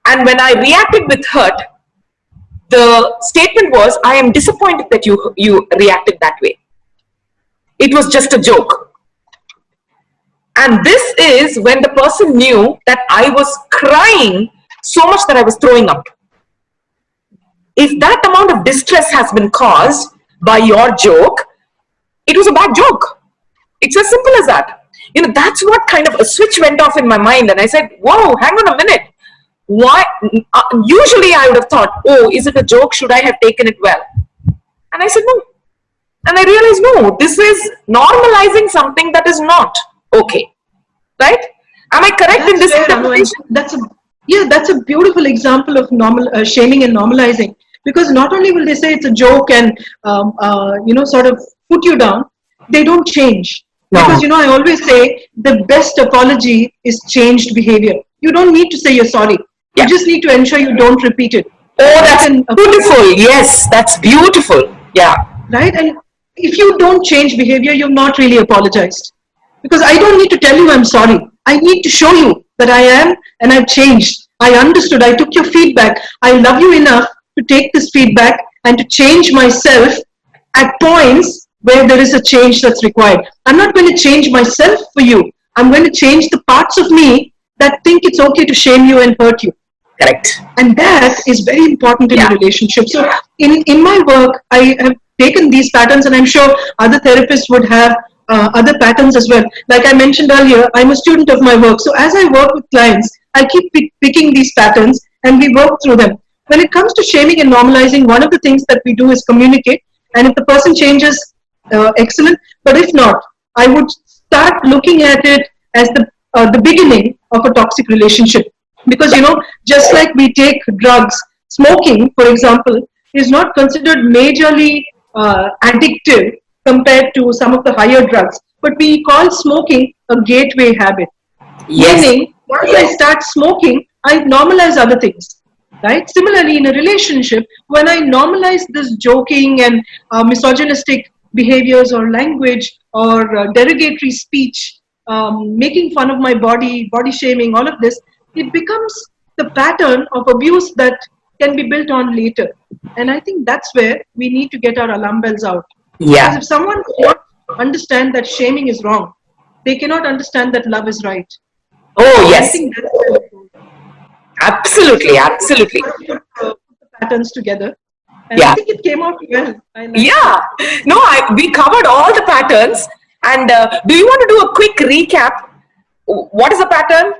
Speaker 1: And when I reacted with hurt, the statement was, "I am disappointed that you reacted that way. It was just a joke." And this is when the person knew that I was crying so much that I was throwing up. If that amount of distress has been caused by your joke, it was a bad joke. It's as simple as that. That's what kind of a switch went off in my mind. And I said, whoa, hang on a minute. Why? Usually I would have thought, oh, is it a joke? Should I have taken it well? And I said, no. And I realized, no, this is normalizing something that is not okay. Right? Am I correct in this interpretation?
Speaker 2: That's a beautiful example of shaming and normalizing. Because not only will they say it's a joke and, sort of put you down, they don't change. No. Because, I always say the best apology is changed behavior. You don't need to say you're sorry. Yeah. You just need to ensure you don't repeat it.
Speaker 1: Oh, that's beautiful. Yes, that's beautiful. Yeah.
Speaker 2: Right? And if you don't change behavior, you've not really apologized. Because I don't need to tell you I'm sorry. I need to show you that I am and I've changed. I understood. I took your feedback. I love you enough to take this feedback and to change myself at points where there is a change that's required. I'm not going to change myself for you. I'm going to change the parts of me that think it's okay to shame you and hurt you.
Speaker 1: Correct.
Speaker 2: And that is very important in a relationship. So in my work, I have taken these patterns, and I'm sure other therapists would have other patterns as well. Like I mentioned earlier, I'm a student of my work. So as I work with clients, I keep picking these patterns and we work through them. When it comes to shaming and normalizing, one of the things that we do is communicate. And if the person changes, excellent. But if not, I would start looking at it as the beginning of a toxic relationship. Because, just like we take drugs, smoking, for example, is not considered majorly addictive compared to some of the higher drugs. But we call smoking a gateway habit.
Speaker 1: Yes.
Speaker 2: Meaning, once I start smoking, I normalize other things. Right? Similarly, in a relationship, when I normalize this joking and misogynistic behaviors or language or derogatory speech, making fun of my body shaming, all of this, it becomes the pattern of abuse that can be built on later. And I think that's where we need to get our alarm bells out.
Speaker 1: Yeah.
Speaker 2: Because if someone cannot understand that shaming is wrong, they cannot understand that love is right.
Speaker 1: Oh,
Speaker 2: I
Speaker 1: yes.
Speaker 2: think that's where it goes.
Speaker 1: Absolutely, absolutely.
Speaker 2: Put the patterns together, and
Speaker 1: Yeah.
Speaker 2: I think it came out well. I like
Speaker 1: Yeah. No, we covered all the patterns. And do you want to do a quick recap? What is a pattern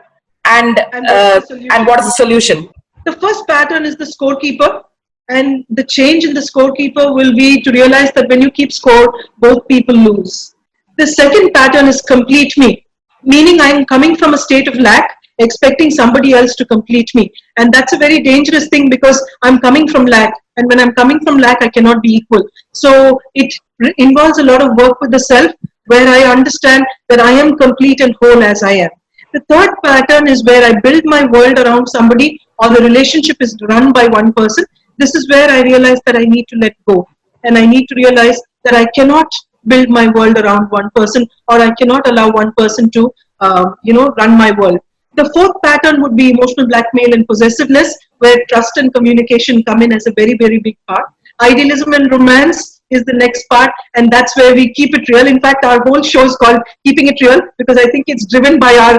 Speaker 1: and
Speaker 2: And what is the solution?
Speaker 1: and what is the solution?
Speaker 2: The first pattern is the scorekeeper, and the change in the scorekeeper will be to realize that when you keep score, both people lose. The second pattern is complete me, meaning I'm coming from a state of lack, expecting somebody else to complete me. And that's a very dangerous thing because I'm coming from lack. And when I'm coming from lack, I cannot be equal. So it involves a lot of work with the self where I understand that I am complete and whole as I am. The third pattern is where I build my world around somebody or the relationship is run by one person. This is where I realize that I need to let go. And I need to realize that I cannot build my world around one person or I cannot allow one person to, run my world. The fourth pattern would be emotional blackmail and possessiveness, where trust and communication come in as a very, very big part. Idealism and romance is the next part, and that's where we keep it real. In fact, our whole show is called Keeping It Real because I think it's driven by our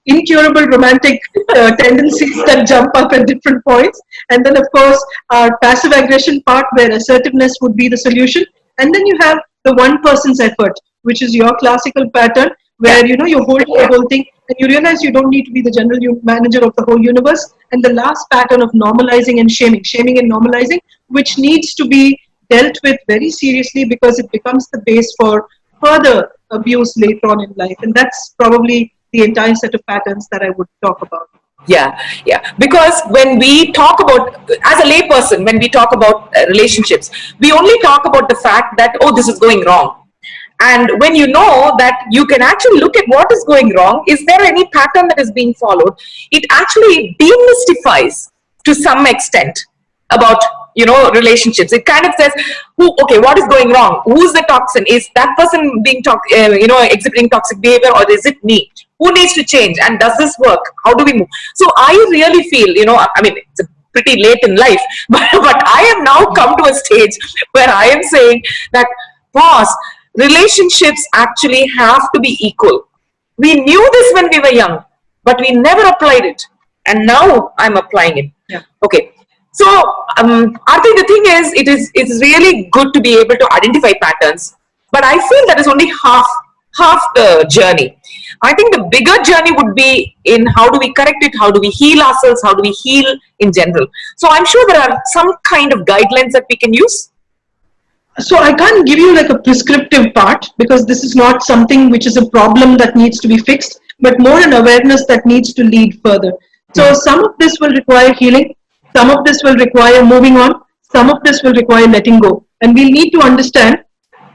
Speaker 2: incurable romantic tendencies that jump up at different points. And then, of course, our passive aggression part, where assertiveness would be the solution. And then you have the one person's effort, which is your classical pattern, where you're holding the whole thing and you realize you don't need to be the general manager of the whole universe. And the last pattern of normalizing and shaming and normalizing, which needs to be dealt with very seriously because it becomes the base for further abuse later on in life. And that's probably the entire set of patterns that I would talk about.
Speaker 1: Yeah, yeah. Because when we talk about, as a layperson, when we talk about relationships, we only talk about the fact that, oh, this is going wrong. And when you know that you can actually look at what is going wrong, is there any pattern that is being followed? It actually demystifies to some extent about relationships. It kind of says, okay, what is going wrong? Who's the toxin? Is that person being exhibiting toxic behavior, or is it me? Who needs to change? And does this work? How do we move? So I really feel, it's pretty late in life, but I have now come to a stage where I am saying that, boss, relationships actually have to be equal. We knew this when we were young, but we never applied it. And now I'm applying it.
Speaker 2: Yeah.
Speaker 1: Okay. So, I think the thing is, it's really good to be able to identify patterns, but I feel that is only half the journey. I think the bigger journey would be in how do we correct it, how do we heal ourselves, how do we heal in general. So I'm sure there are some kind of guidelines that we can use.
Speaker 2: So I can't give you like a prescriptive part because this is not something which is a problem that needs to be fixed, but more an awareness that needs to lead further. So some of this will require healing. Some of this will require moving on. Some of this will require letting go. And we'll need to understand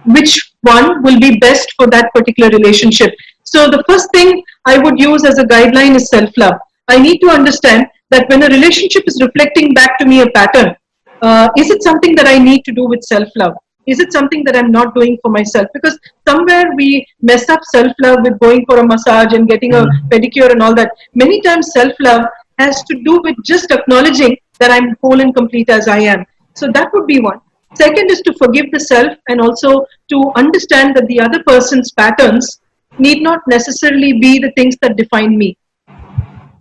Speaker 2: which one will be best for that particular relationship. So the first thing I would use as a guideline is self-love. I need to understand that when a relationship is reflecting back to me a pattern, is it something that I need to do with self-love? Is it something that I'm not doing for myself? Because somewhere we mess up self-love with going for a massage and getting a pedicure and all that. Many times self-love has to do with just acknowledging that I'm whole and complete as I am. So that would be one. Second is to forgive the self and also to understand that the other person's patterns need not necessarily be the things that define me.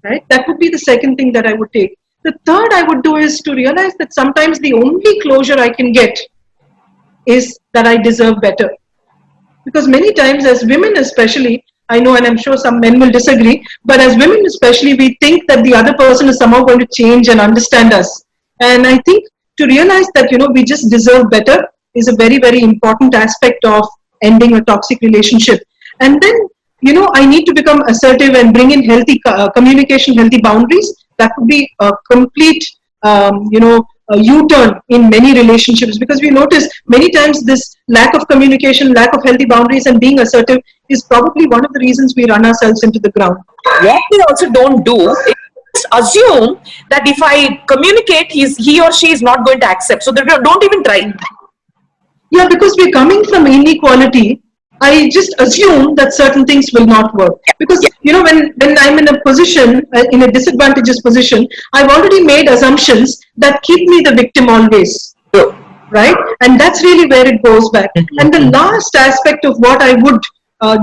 Speaker 2: Right? That would be the second thing that I would take. The third I would do is to realize that sometimes the only closure I can get is that I deserve better. Because many times as women especially, I know, and I'm sure some men will disagree, but as women especially, we think that the other person is somehow going to change and understand us. And I think to realize that, we just deserve better is a very, very important aspect of ending a toxic relationship. And then, I need to become assertive and bring in healthy communication, healthy boundaries. That would be a complete, a U-turn in many relationships, because we notice many times this lack of communication, lack of healthy boundaries and being assertive is probably one of the reasons we run ourselves into the ground.
Speaker 1: What we also don't do is just assume that if I communicate, he or she is not going to accept. So that we don't even try.
Speaker 2: Yeah, because we're coming from inequality, I just assume that certain things will not work. Because, when I'm in a position, in a disadvantageous position, I've already made assumptions that keep me the victim always.
Speaker 1: So,
Speaker 2: Right? And that's really where it goes back. And the last aspect of what I would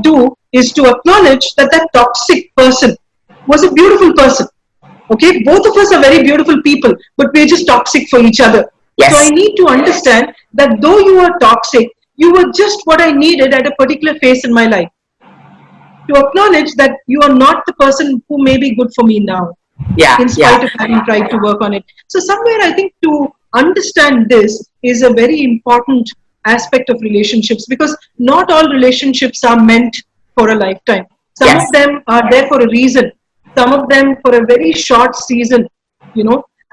Speaker 2: do is to acknowledge that that toxic person was a beautiful person. Okay, both of us are very beautiful people, but we're just toxic for each other.
Speaker 1: Yes.
Speaker 2: So I need to understand that though you are toxic, you were just what I needed at a particular phase in my life. To acknowledge that you are not the person who may be good for me now,
Speaker 1: yeah,
Speaker 2: in spite of having tried to work on it. So somewhere I think to understand this is a very important aspect of relationships, because not all relationships are meant for a lifetime. Some
Speaker 1: Yes.
Speaker 2: of them are there for a reason. Some of them for a very short season,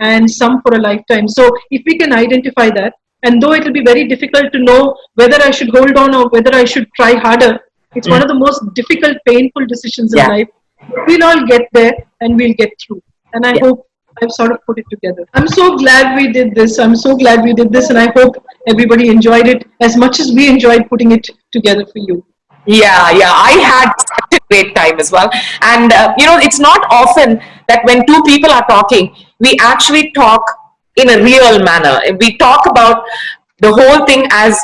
Speaker 2: and some for a lifetime. So if we can identify that, and though it will be very difficult to know whether I should hold on or whether I should try harder, it's one of the most difficult, painful decisions in
Speaker 1: Yeah.
Speaker 2: life. We'll all get there and we'll get through. And I
Speaker 1: Yeah.
Speaker 2: hope I've sort of put it together. I'm so glad we did this. I'm so glad we did this, and I hope everybody enjoyed it as much as we enjoyed putting it together for you.
Speaker 1: Yeah. I had such a great time as well. And, it's not often that when two people are talking, we actually talk in a real manner. We talk about the whole thing as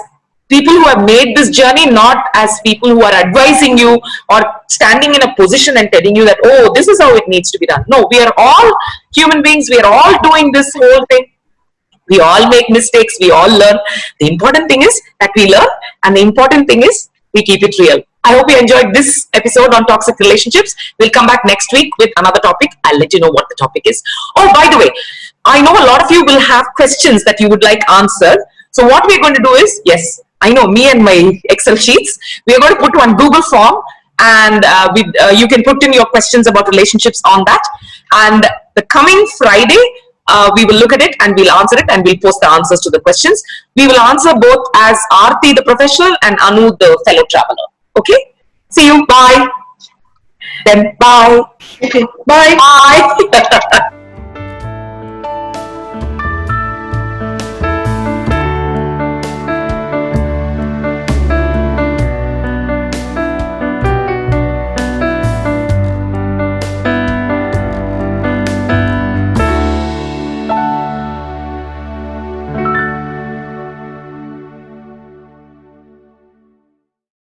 Speaker 1: people who have made this journey, not as people who are advising you or standing in a position and telling you that, oh, this is how it needs to be done. No, we are all human beings. We are all doing this whole thing. We all make mistakes. We all learn. The important thing is that we learn, and the important thing is we keep it real. I hope you enjoyed this episode on toxic relationships. We'll come back next week with another topic. I'll let you know what the topic is. Oh, by the way, I know a lot of you will have questions that you would like answered. So what we're going to do is, yes, I know me and my Excel sheets, we are going to put one Google form, and you can put in your questions about relationships on that. And the coming Friday, we will look at it and we'll answer it, and we'll post the answers to the questions. We will answer both as Aarti the professional and Anu the fellow traveler. Okay? See you. Bye. Then bye.
Speaker 2: Okay, bye.
Speaker 1: Bye.